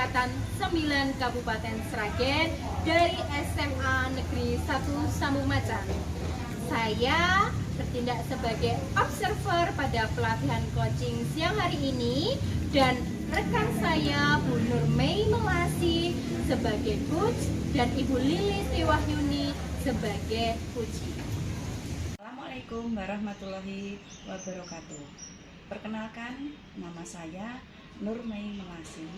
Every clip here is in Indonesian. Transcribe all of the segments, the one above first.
Angkatan 9 Kabupaten Sragen dari SMA Negeri 1 Sambung Macan. Saya bertindak sebagai observer pada pelatihan coaching siang hari ini dan rekan saya Bu Nurmei Melasi sebagai coach dan Ibu Lilis Wahyuni sebagai coach. Assalamualaikum warahmatullahi wabarakatuh. Perkenalkan, nama saya Nurmei Melasi,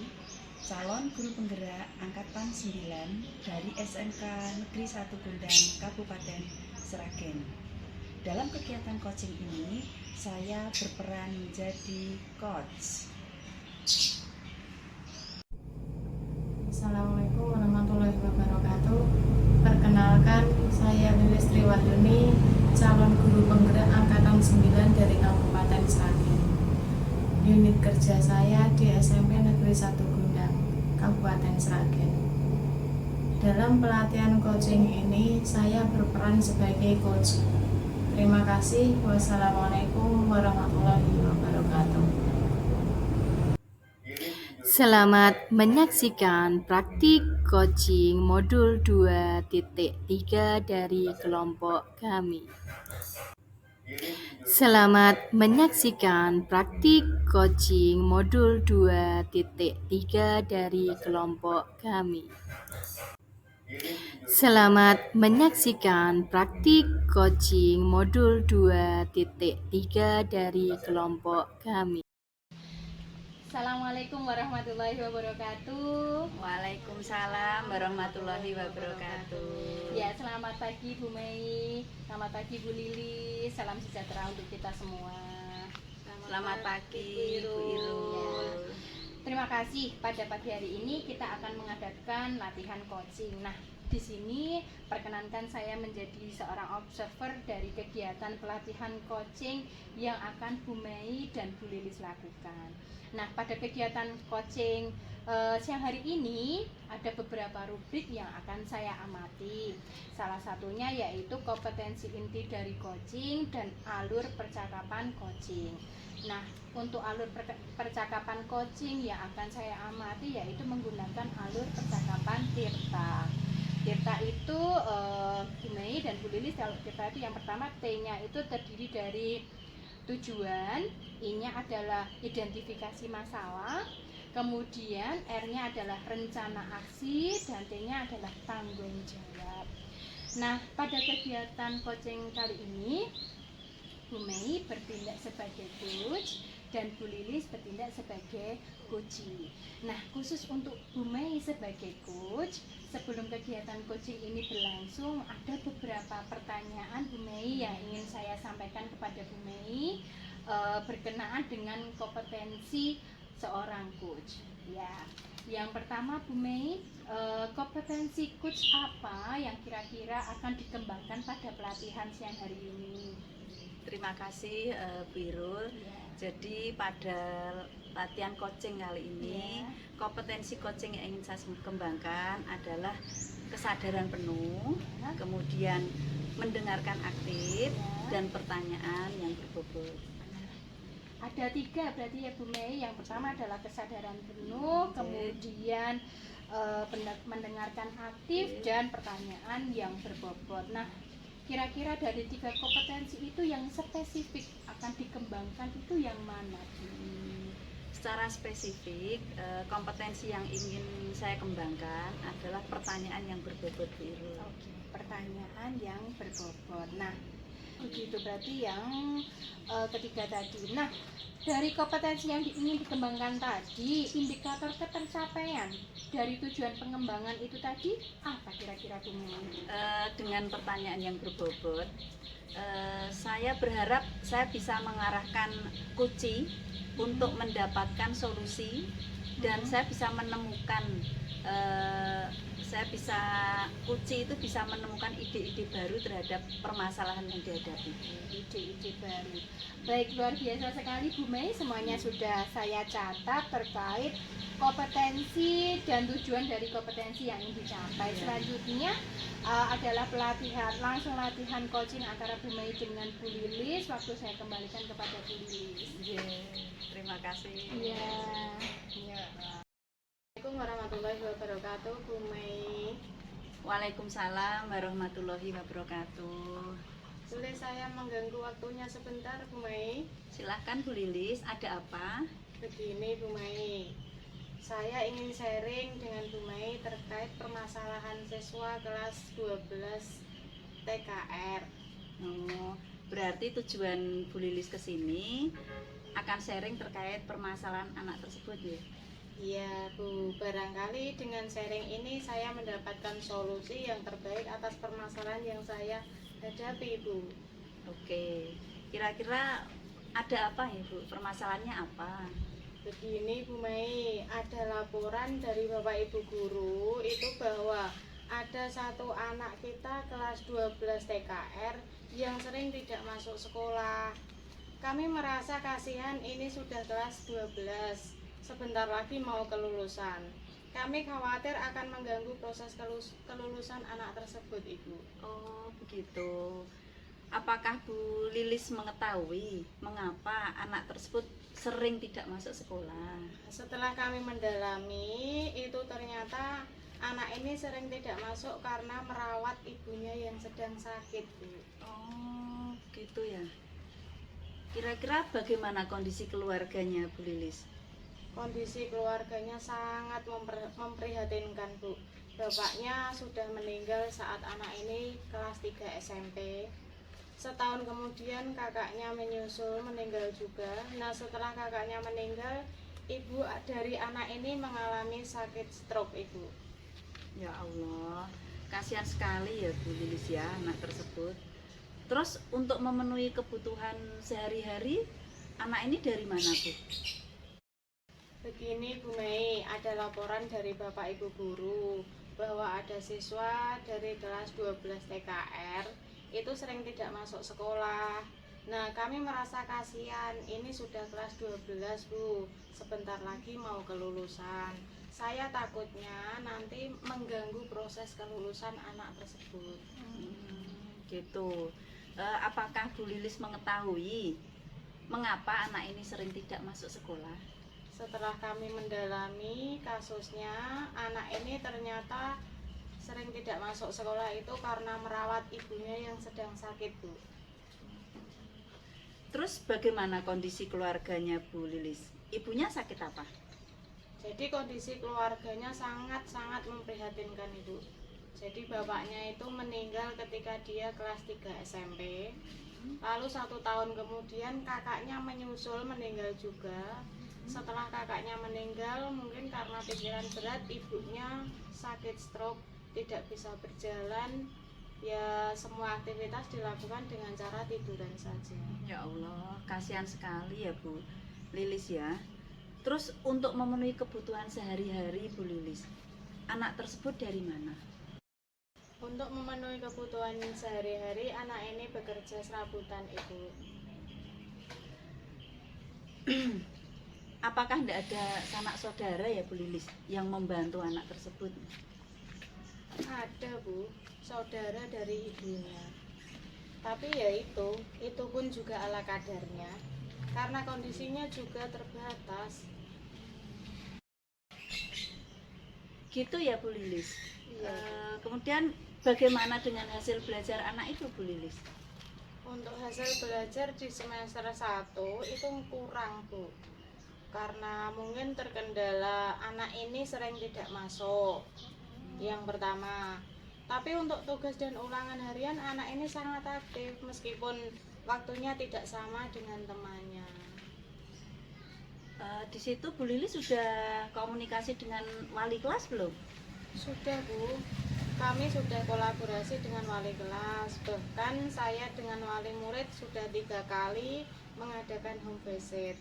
calon guru penggerak angkatan 9 dari SMK Negeri 1 Gundang, Kabupaten Sragen. Dalam kegiatan coaching ini, saya berperan menjadi coach. Assalamualaikum warahmatullahi wabarakatuh. Perkenalkan, saya Lilis Wahyuni, calon guru penggerak angkatan 9 dari Kabupaten Sragen. Unit kerja saya di SMP Negeri 1 Gundang, Kabupaten Sragen. Dalam pelatihan coaching ini, saya berperan sebagai coach. Terima kasih. Wassalamualaikum warahmatullahi wabarakatuh. Selamat menyaksikan praktik coaching modul 2.3 dari kelompok kami. Selamat menyaksikan praktik coaching modul 2.3 dari kelompok kami. Selamat menyaksikan praktik coaching modul 2.3 dari kelompok kami. Assalamualaikum warahmatullahi wabarakatuh. Waalaikumsalam warahmatullahi wabarakatuh. Ya, selamat pagi Bu Mei, selamat pagi Bu Lili, salam sejahtera untuk kita semua. Selamat pagi Bu Irul. Terima kasih, pada pagi hari ini kita akan mengadakan latihan coaching. Nah, di sini perkenankan saya menjadi seorang observer dari kegiatan pelatihan coaching yang akan Bu Mei dan Bu Lilis lakukan. Nah, pada kegiatan coaching siang hari ini ada beberapa rubrik yang akan saya amati. Salah satunya yaitu kompetensi inti dari coaching dan alur percakapan coaching. Nah, untuk alur percakapan coaching yang akan saya amati yaitu menggunakan alur percakapan Tirta. Tirta itu Bu Mei dan Bu Lilis, kalau Tirta itu yang pertama T-nya itu terdiri dari tujuan, I-nya adalah identifikasi masalah, kemudian R-nya adalah rencana aksi, dan T-nya adalah tanggung jawab. Nah, pada kegiatan coaching kali ini Bu Mei bertindak sebagai coach dan Bu Lilis bertindak sebagai coachee. Nah, khusus untuk Bu Mei sebagai coach, sebelum kegiatan coaching ini berlangsung, ada beberapa pertanyaan Bu Mei yang ingin saya sampaikan kepada Bu Mei berkenaan dengan kompetensi seorang coach. Ya, yang pertama Bu Mei, kompetensi coach apa yang kira-kira akan dikembangkan pada pelatihan siang hari ini? Terima kasih Bu Irul. Jadi pada latihan coaching kali ini, kompetensi coaching yang ingin saya kembangkan adalah kesadaran penuh, kemudian mendengarkan aktif, dan pertanyaan yang berbobot. Ada 3 berarti ya Bu Mei. Yang pertama adalah kesadaran penuh, kemudian mendengarkan aktif, dan pertanyaan yang berbobot. Nah, kira-kira dari 3 kompetensi itu yang spesifik akan dikembangkan itu yang mana? Secara spesifik, kompetensi yang ingin saya kembangkan adalah pertanyaan yang berbobot, Bu Irul. Oke, pertanyaan yang berbobot. Nah, begitu berarti yang ketiga tadi. Nah, dari kompetensi yang ingin dikembangkan tadi, indikator ketercapaian dari tujuan pengembangan itu tadi apa kira-kira Bu Mei? Dengan pertanyaan yang berbobot, saya berharap saya bisa mengarahkan coachee untuk mendapatkan solusi, dan saya bisa menemukan coachee itu bisa menemukan ide-ide baru terhadap permasalahan yang dihadapi. Ide-ide baru. Baik, luar biasa sekali Bu Mei, semuanya sudah saya catat terkait kompetensi dan tujuan dari kompetensi yang ingin dicapai. Selanjutnya adalah langsung latihan coaching antara Bu Mei dengan Bu Lilis. Waktu saya kembalikan kepada Bu Lilis. Terima kasih. Iya. Assalamualaikum warahmatullahi wabarakatuh, Bu Mei. Waalaikumsalam warahmatullahi wabarakatuh. Boleh saya mengganggu waktunya sebentar, Bu Mei? Silahkan Bu Lilis, ada apa? Begini, Bu Mei. Saya ingin sharing dengan Bu Mei terkait permasalahan siswa kelas 12 TKR. Oh, berarti tujuan Bu Lilis ke sini akan sharing terkait permasalahan anak tersebut ya? Iya, Bu. Barangkali dengan sharing ini saya mendapatkan solusi yang terbaik atas permasalahan yang saya hadapi, Bu. Oke, kira-kira ada apa ya Bu? Permasalahannya apa? Begini Bu Mei, ada laporan dari Bapak Ibu guru itu bahwa ada satu anak kita kelas 12 TKR yang sering tidak masuk sekolah. Kami merasa kasihan, ini sudah kelas 12, sebentar lagi mau kelulusan. Kami khawatir akan mengganggu proses kelulusan anak tersebut, Ibu. Oh, begitu. Apakah Bu Lilis mengetahui mengapa anak tersebut sering tidak masuk sekolah? Setelah kami mendalami, itu ternyata anak ini sering tidak masuk karena merawat ibunya yang sedang sakit, Bu. Oh, gitu ya. Kira-kira bagaimana kondisi keluarganya Bu Lilis? Kondisi keluarganya sangat memprihatinkan, Bu. Bapaknya sudah meninggal saat anak ini kelas 3 SMP. Setahun kemudian kakaknya menyusul meninggal juga. Nah, setelah kakaknya meninggal, ibu dari anak ini mengalami sakit stroke, Ibu. Ya Allah, kasihan sekali ya Bu Lilis ya anak tersebut. Terus untuk memenuhi kebutuhan sehari-hari, anak ini dari mana Bu? Begini Bu Mei, ada laporan dari Bapak Ibu guru bahwa ada siswa dari kelas 12 TKR itu sering tidak masuk sekolah. Nah, kami merasa kasihan, ini sudah kelas 12 Bu, sebentar lagi mau kelulusan. Saya takutnya nanti mengganggu proses kelulusan anak tersebut. Gitu. Apakah Bu Lilis mengetahui mengapa anak ini sering tidak masuk sekolah? Setelah kami mendalami kasusnya, anak ini ternyata sering tidak masuk sekolah itu karena merawat ibunya yang sedang sakit, Bu. Terus bagaimana kondisi keluarganya Bu Lilis? Ibunya sakit apa? Jadi kondisi keluarganya sangat-sangat memprihatinkan, Ibu. Jadi bapaknya itu meninggal ketika dia kelas 3 SMP. Lalu 1 tahun kemudian kakaknya menyusul meninggal juga. Setelah kakaknya meninggal, mungkin karena pikiran berat, ibunya sakit stroke, tidak bisa berjalan. Ya, semua aktivitas dilakukan dengan cara tiduran saja. Ya Allah, kasihan sekali ya Bu Lilis ya. Terus untuk memenuhi kebutuhan sehari-hari Bu Lilis, anak tersebut dari mana? Untuk memenuhi kebutuhan sehari-hari, anak ini bekerja serabutan, Ibu. Apakah tidak ada sanak saudara ya Bu Lilis yang membantu anak tersebut? Ada, Bu, saudara dari ibunya. Tapi ya itu pun juga ala kadarnya. Karena kondisinya juga terbatas. Gitu ya Bu Lilis. Iya. Kemudian bagaimana dengan hasil belajar anak itu Bu Lilis? Untuk hasil belajar di semester 1 itu kurang, Bu. Karena mungkin terkendala anak ini sering tidak masuk. Yang pertama. Tapi untuk tugas dan ulangan harian anak ini sangat aktif meskipun waktunya tidak sama dengan temannya. Di situ Bu Lilis sudah komunikasi dengan wali kelas belum? Sudah, Bu. Kami sudah kolaborasi dengan wali kelas. Bahkan saya dengan wali murid sudah 3 kali mengadakan home visit.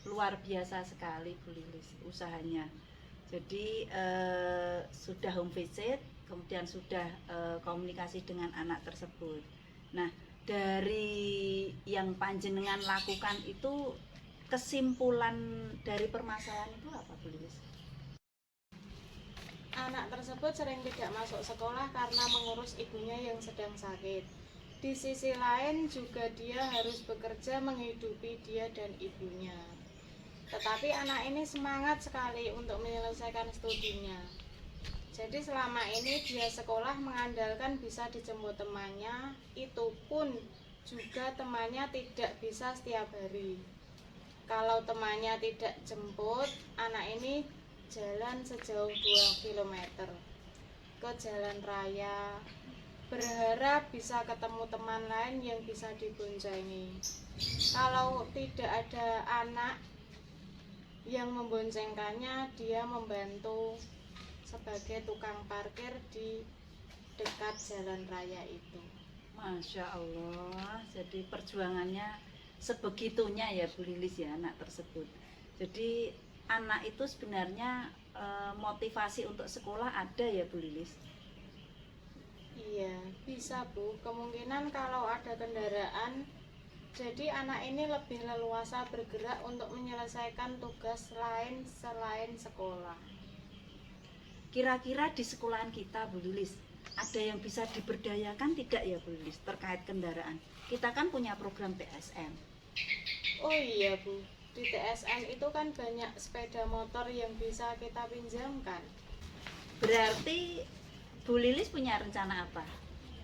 Luar biasa sekali Bu Lilis usahanya. Jadi sudah home visit, kemudian sudah komunikasi dengan anak tersebut. Nah, dari yang panjenengan lakukan itu, kesimpulan dari permasalahan itu apa Bu Lilis? Anak tersebut sering tidak masuk sekolah karena mengurus ibunya yang sedang sakit. Di sisi lain juga dia harus bekerja menghidupi dia dan ibunya. Tetapi anak ini semangat sekali untuk menyelesaikan studinya. Jadi selama ini dia sekolah mengandalkan bisa dijemput temannya, itu pun juga temannya tidak bisa setiap hari. Kalau temannya tidak jemput, anak ini jalan sejauh 2 km ke jalan raya, berharap bisa ketemu teman lain yang bisa diboncengi. Kalau tidak ada anak yang memboncengkannya, dia membantu sebagai tukang parkir di dekat jalan raya itu. Masya Allah, jadi perjuangannya sebegitunya ya Bu Lilis ya anak tersebut. Jadi anak itu sebenarnya motivasi untuk sekolah ada ya Bu Lilis? Iya, bisa Bu. Kemungkinan kalau ada kendaraan, jadi anak ini lebih leluasa bergerak untuk menyelesaikan tugas lain selain sekolah. Kira-kira di sekolahan kita Bu Lilis, ada yang bisa diberdayakan tidak ya Bu Lilis terkait kendaraan? Kita kan punya program TSM. Oh iya Bu, di TSM itu kan banyak sepeda motor yang bisa kita pinjamkan. Berarti Bu Lilis punya rencana apa?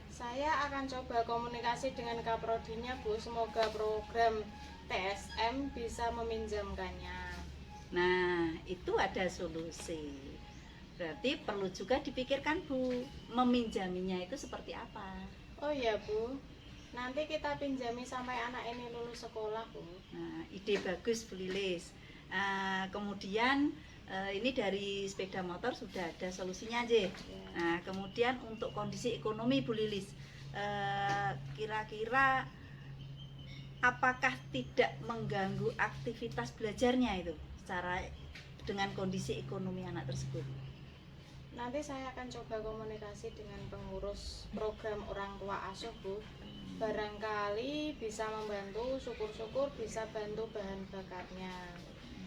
Saya akan coba komunikasi dengan Kaprodinya Bu, semoga program TSM bisa meminjamkannya. Nah, itu ada solusi. Berarti perlu juga dipikirkan Bu, meminjaminya itu seperti apa? Oh iya Bu, nanti kita pinjami sampai anak ini lulus sekolah Bu. Nah, ide bagus Bu Lilis. Kemudian ini dari sepeda motor sudah ada solusinya aja. Nah, kemudian untuk kondisi ekonomi Bu Lilis, kira-kira apakah tidak mengganggu aktivitas belajarnya itu secara dengan kondisi ekonomi anak tersebut? Nanti saya akan coba komunikasi dengan pengurus program orang tua asuh Bu. Barangkali bisa membantu, syukur-syukur bisa bantu bahan bakarnya.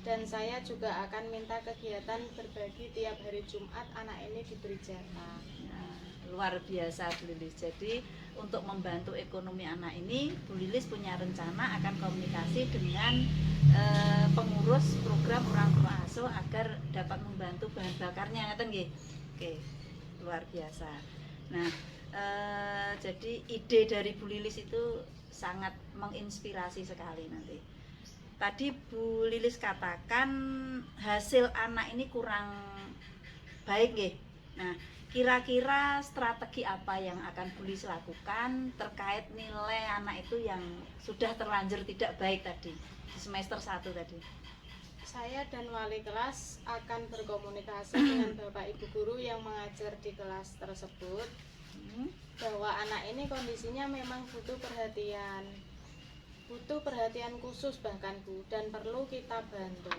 Dan saya juga akan minta kegiatan berbagi tiap hari Jumat anak ini diberi jatah. Nah, luar biasa Bu Lilis. Jadi untuk membantu ekonomi anak ini, Bu Lilis punya rencana akan komunikasi dengan pengurus program orang tua asuh agar dapat membantu bahan bakarnya, ngeten nggih. Oke, luar biasa. Nah, jadi ide dari Bu Lilis itu sangat menginspirasi sekali nanti. Tadi Bu Lilis katakan hasil anak ini kurang baik nggih. Nah, kira-kira strategi apa yang akan Bu Lilis lakukan terkait nilai anak itu yang sudah terlanjur tidak baik tadi di semester 1 tadi? Saya dan wali kelas akan berkomunikasi dengan Bapak Ibu guru yang mengajar di kelas tersebut bahwa anak ini kondisinya memang butuh perhatian khusus bahkan Bu, dan perlu kita bantu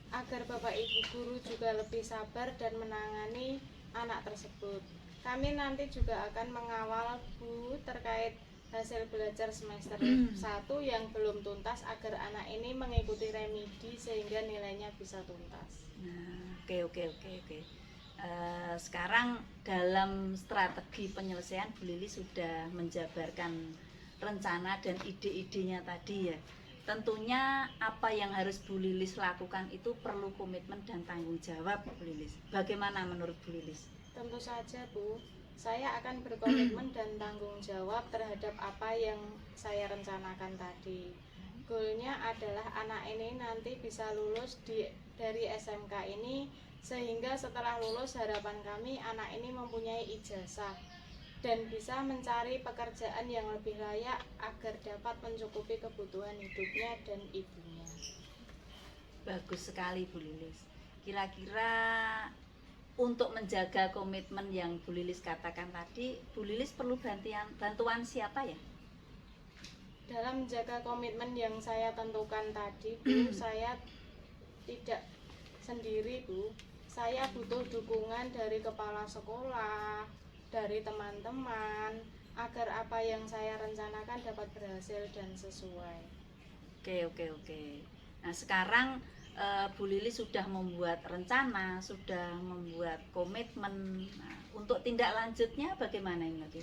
agar Bapak Ibu guru juga lebih sabar dan menangani anak tersebut. Kami nanti juga akan mengawal Bu terkait hasil belajar semester 1 yang belum tuntas agar anak ini mengikuti remedi sehingga nilainya bisa tuntas. Nah, oke. Sekarang dalam strategi penyelesaian Bu Lilis sudah menjabarkan rencana dan ide-idenya tadi ya. Tentunya apa yang harus Bu Lilis lakukan itu perlu komitmen dan tanggung jawab Bu Lilis. Bagaimana menurut Bu Lilis? Tentu saja Bu, saya akan berkomitmen dan tanggung jawab terhadap apa yang saya rencanakan tadi. Goalnya adalah anak ini nanti bisa lulus dari SMK ini, sehingga setelah lulus harapan kami anak ini mempunyai ijazah dan bisa mencari pekerjaan yang lebih layak agar dapat mencukupi kebutuhan hidupnya dan ibunya. Bagus sekali Bu Lilis. Kira-kira untuk menjaga komitmen yang Bu Lilis katakan tadi, Bu Lilis perlu bantuan siapa ya? Dalam menjaga komitmen yang saya tentukan tadi Bu, saya tidak sendiri Bu. Saya butuh dukungan dari kepala sekolah, dari teman-teman, agar apa yang saya rencanakan dapat berhasil dan sesuai. Oke. Nah, sekarang Bu Lilis sudah membuat rencana, sudah membuat komitmen. Nah, untuk tindak lanjutnya bagaimana ini nanti?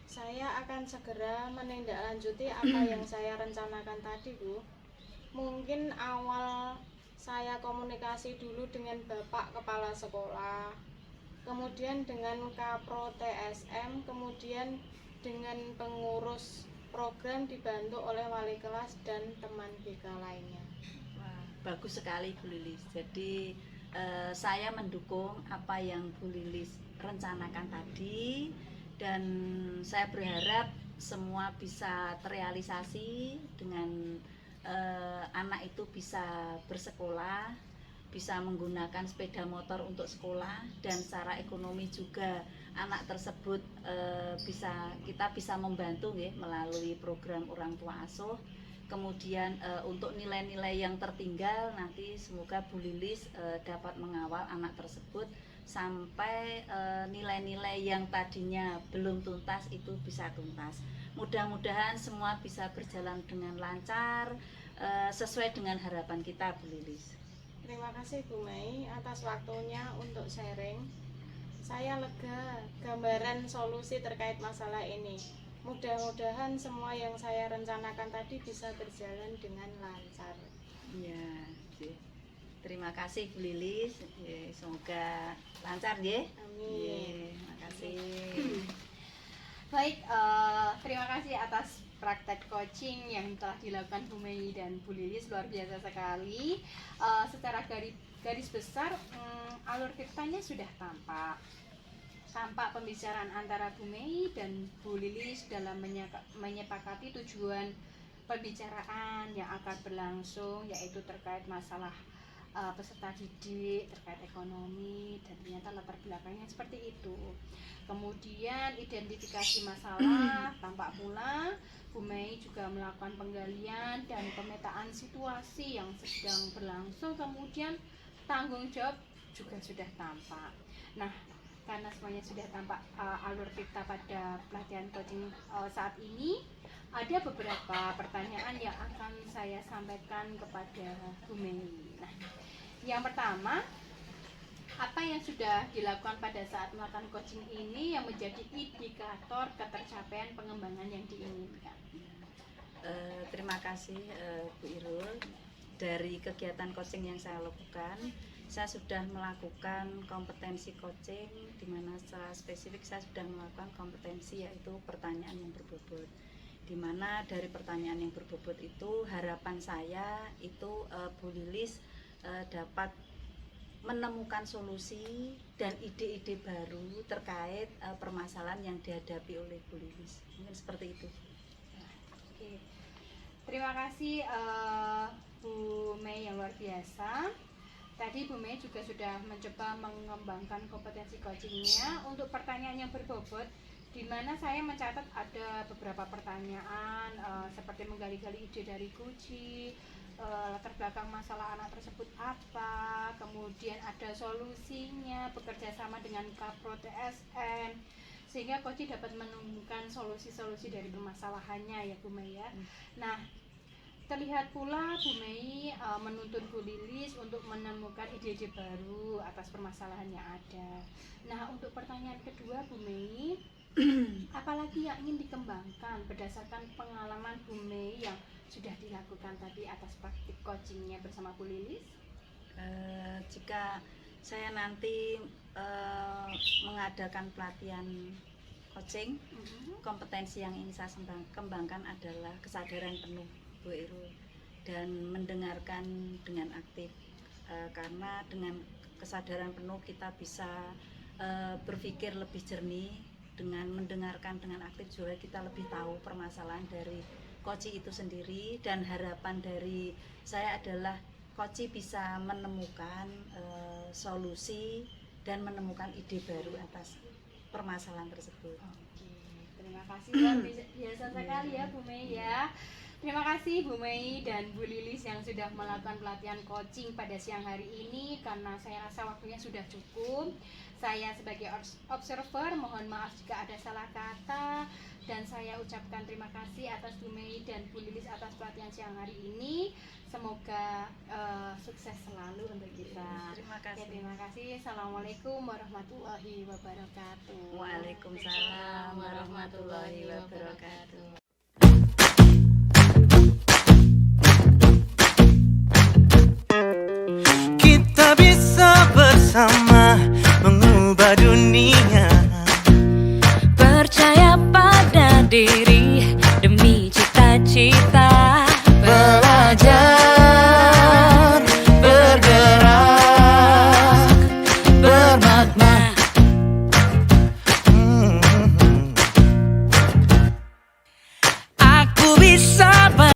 Saya akan segera menindaklanjuti apa yang saya rencanakan tadi Bu. Mungkin awal saya komunikasi dulu dengan Bapak Kepala Sekolah, kemudian dengan Kapro TSM, kemudian dengan pengurus program dibantu oleh wali kelas dan teman BK lainnya. Wah, bagus sekali Bu Lilis. Jadi saya mendukung apa yang Bu Lilis rencanakan tadi, dan saya berharap semua bisa terrealisasi dengan anak itu bisa bersekolah, bisa menggunakan sepeda motor untuk sekolah, dan secara ekonomi juga anak tersebut kita bisa membantu ya, melalui program orang tua asuh. Kemudian untuk nilai-nilai yang tertinggal nanti semoga Bu Lilis dapat mengawal anak tersebut sampai nilai-nilai yang tadinya belum tuntas itu bisa tuntas. Mudah-mudahan semua bisa berjalan dengan lancar sesuai dengan harapan kita, Bu Lilis. Terima kasih Bu Mei atas waktunya untuk sharing. Saya lega gambaran solusi terkait masalah ini. Mudah-mudahan semua yang saya rencanakan tadi bisa berjalan dengan lancar. Ya, terima kasih Bu Lilis. Semoga lancar ya. Amin. Terima kasih. Baik, terima kasih atas praktek coaching yang telah dilakukan Bu Mei dan Bu Lilis, luar biasa sekali. Secara garis besar alur ceritanya sudah tampak pembicaraan antara Bu Mei dan Bu Lilis dalam menyepakati tujuan pembicaraan yang akan berlangsung, yaitu terkait masalah peserta didik, terkait ekonomi, dan ternyata latar belakangnya seperti itu. Kemudian identifikasi masalah, tampak pula Bu Mei juga melakukan penggalian dan pemetaan situasi yang sedang berlangsung, kemudian tanggung jawab juga sudah tampak. Nah, karena semuanya sudah tampak alur kita pada pelatihan coaching saat ini, ada beberapa pertanyaan yang akan saya sampaikan kepada Bu Mei. Nah, yang pertama, apa yang sudah dilakukan pada saat melakukan coaching ini yang menjadi indikator ketercapaian pengembangan yang diinginkan? Terima kasih Bu Irul. Dari kegiatan coaching yang saya lakukan, saya sudah melakukan kompetensi coaching, di mana secara spesifik saya sudah melakukan kompetensi, yaitu pertanyaan yang berbobot. Di mana dari pertanyaan yang berbobot itu harapan saya itu Bu Lilis dapat menemukan solusi dan ide-ide baru terkait permasalahan yang dihadapi oleh Bu Lilis. Mungkin seperti itu. Oke. Terima kasih Bu Mei yang luar biasa. Tadi Bu Mei juga sudah mencoba mengembangkan kompetensi coachingnya untuk pertanyaan yang berbobot, di mana saya mencatat ada beberapa pertanyaan seperti menggali-gali ide dari Guci, latar belakang masalah anak tersebut apa, kemudian ada solusinya, bekerja sama dengan Kapro TSM, sehingga coach dapat menemukan solusi-solusi dari permasalahannya ya Bu Mei ya. Nah, terlihat pula Bu Mei menuntun Bu Lilis untuk menemukan ide-ide baru atas permasalahan yang ada. Nah, untuk pertanyaan kedua Bu Mei, apalagi yang ingin dikembangkan berdasarkan pengalaman Bu Mei yang sudah dilakukan tadi atas praktik coachingnya bersama Bu Lilis? Jika saya nanti mengadakan pelatihan coaching, kompetensi yang ingin saya kembangkan adalah kesadaran penuh Bu Irul, dan mendengarkan dengan aktif, karena dengan kesadaran penuh kita bisa berpikir lebih jernih. Dengan mendengarkan dengan aktif juga kita lebih tahu permasalahan dari coaching itu sendiri, dan harapan dari saya adalah coaching bisa menemukan solusi dan menemukan ide baru atas permasalahan tersebut. Oke, terima kasih, luar biasa sekali ya Bu Mei ya. Terima kasih Bu Mei dan Bu Lilis yang sudah melakukan pelatihan coaching pada siang hari ini, karena saya rasa waktunya sudah cukup. Saya sebagai observer mohon maaf jika ada salah kata, dan saya ucapkan terima kasih atas Bu Mei dan Bu Lilis atas pelatihan siang hari ini. Semoga sukses selalu untuk kita. Terima kasih. Ya, terima kasih. Assalamualaikum warahmatullahi wabarakatuh. Waalaikumsalam warahmatullahi wabarakatuh. diri